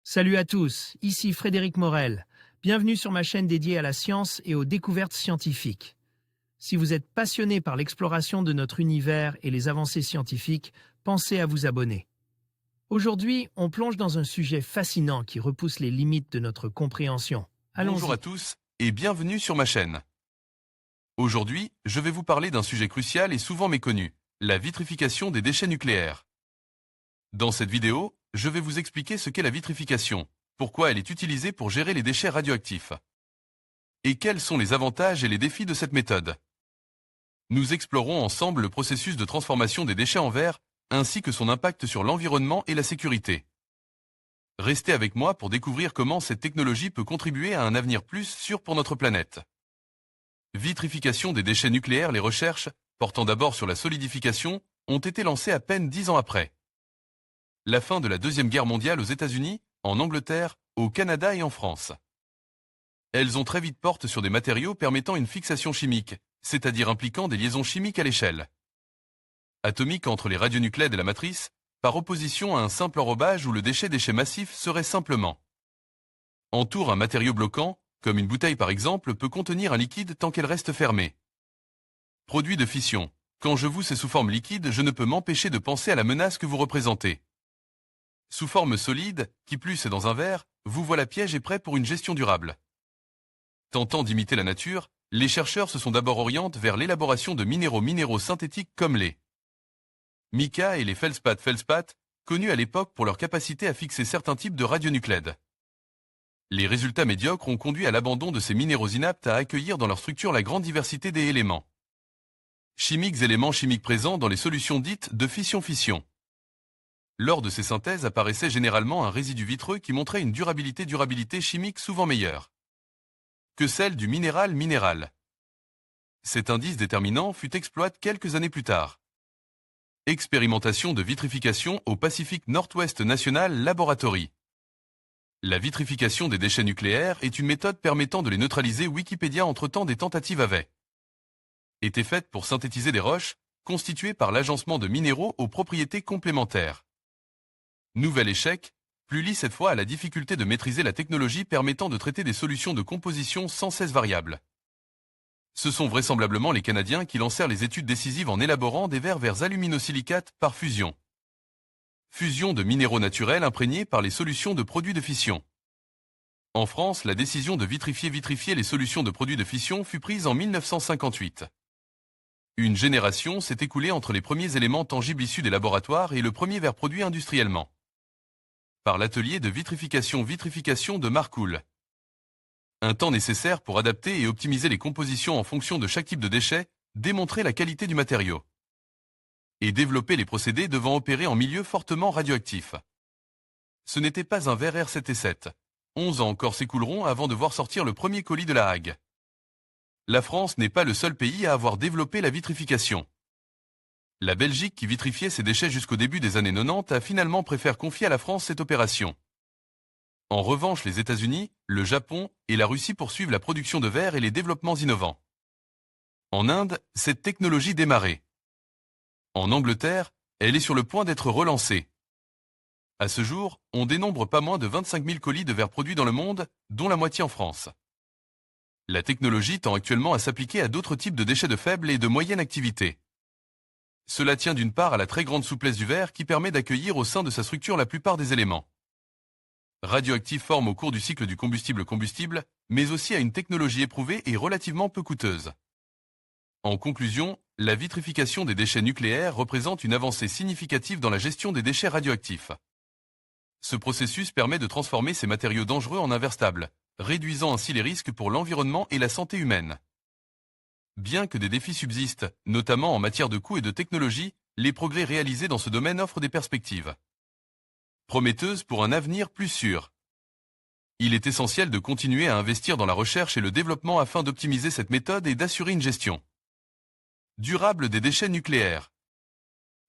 Salut à tous, ici Frédéric Morel. Bienvenue sur ma chaîne dédiée à la science et aux découvertes scientifiques. Si vous êtes passionné par l'exploration de notre univers et les avancées scientifiques, pensez à vous abonner. Aujourd'hui, on plonge dans un sujet fascinant qui repousse les limites de notre compréhension. Bonjour Allons-y. à tous et bienvenue sur ma chaîne. Aujourd'hui, je vais vous parler d'un sujet crucial et souvent méconnu, la vitrification des déchets nucléaires. Dans cette vidéo, je vais vous expliquer ce qu'est la vitrification, pourquoi elle est utilisée pour gérer les déchets radioactifs, et quels sont les avantages et les défis de cette méthode. Nous explorons ensemble le processus de transformation des déchets en verre, ainsi que son impact sur l'environnement et la sécurité. Restez avec moi pour découvrir comment cette technologie peut contribuer à un avenir plus sûr pour notre planète. Vitrification des déchets nucléaires. Les recherches, portant d'abord sur la solidification, ont été lancées à peine 10 ans après la fin de la Deuxième Guerre mondiale aux États-Unis, en Angleterre, au Canada et en France. Elles ont très vite porté sur des matériaux permettant une fixation chimique, c'est-à-dire impliquant des liaisons chimiques à l'échelle atomique entre les radionucléides et la matrice, par opposition à un simple enrobage où le déchet massif serait simplement entoure un matériau bloquant, comme une bouteille par exemple, peut contenir un liquide tant qu'elle reste fermée. Produit de fission. Quand je vous sais sous forme liquide, je ne peux m'empêcher de penser à la menace que vous représentez. Sous forme solide, qui plus est dans un verre, vous voilà piège et prêt pour une gestion durable. Tentant d'imiter la nature, les chercheurs se sont d'abord orientés vers l'élaboration de minéraux synthétiques comme les mica et les feldspath, connus à l'époque pour leur capacité à fixer certains types de radionucléides. Les résultats médiocres ont conduit à l'abandon de ces minéraux inaptes à accueillir dans leur structure la grande diversité des éléments éléments chimiques présents dans les solutions dites de fission-fission. Lors de ces synthèses apparaissait généralement un résidu vitreux qui montrait une durabilité chimique souvent meilleure que celle du minéral. Cet indice déterminant fut exploité quelques années plus tard. Expérimentation de vitrification au Pacific Northwest National Laboratory. La vitrification des déchets nucléaires est une méthode permettant de les neutraliser. Wikipédia. Entre-temps, des tentatives avaient été faites pour synthétiser des roches, constituées par l'agencement de minéraux aux propriétés complémentaires. Nouvel échec, plus lié cette fois à la difficulté de maîtriser la technologie permettant de traiter des solutions de composition sans cesse variables. Ce sont vraisemblablement les Canadiens qui lancèrent les études décisives en élaborant des verres aluminosilicates par fusion. Fusion de minéraux naturels imprégnés par les solutions de produits de fission. En France, la décision de vitrifier les solutions de produits de fission fut prise en 1958. Une génération s'est écoulée entre les premiers éléments tangibles issus des laboratoires et le premier verre produit industriellement par l'atelier de vitrification de Marcoule. Un temps nécessaire pour adapter et optimiser les compositions en fonction de chaque type de déchet, démontrer la qualité du matériau et développer les procédés devant opérer en milieu fortement radioactif. Ce n'était pas un verre R7 et 11 ans encore s'écouleront avant de voir sortir le premier colis de La Hague. La France n'est pas le seul pays à avoir développé la vitrification. La Belgique, qui vitrifiait ses déchets jusqu'au début des années 90, a finalement préféré confier à la France cette opération. En revanche, les États-Unis, le Japon et la Russie poursuivent la production de verre et les développements innovants. En Inde, cette technologie démarrait. En Angleterre, elle est sur le point d'être relancée. À ce jour, on dénombre pas moins de 25 000 colis de verre produits dans le monde, dont la moitié en France. La technologie tend actuellement à s'appliquer à d'autres types de déchets de faible et de moyenne activité. Cela tient d'une part à la très grande souplesse du verre qui permet d'accueillir au sein de sa structure la plupart des éléments radioactifs forment au cours du cycle du combustible, mais aussi à une technologie éprouvée et relativement peu coûteuse. En conclusion, la vitrification des déchets nucléaires représente une avancée significative dans la gestion des déchets radioactifs. Ce processus permet de transformer ces matériaux dangereux en un verre stable, réduisant ainsi les risques pour l'environnement et la santé humaine. Bien que des défis subsistent, notamment en matière de coûts et de technologie, les progrès réalisés dans ce domaine offrent des perspectives prometteuses pour un avenir plus sûr. Il est essentiel de continuer à investir dans la recherche et le développement afin d'optimiser cette méthode et d'assurer une gestion durable des déchets nucléaires.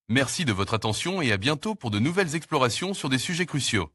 Merci de votre attention et à bientôt pour de nouvelles explorations sur des sujets cruciaux.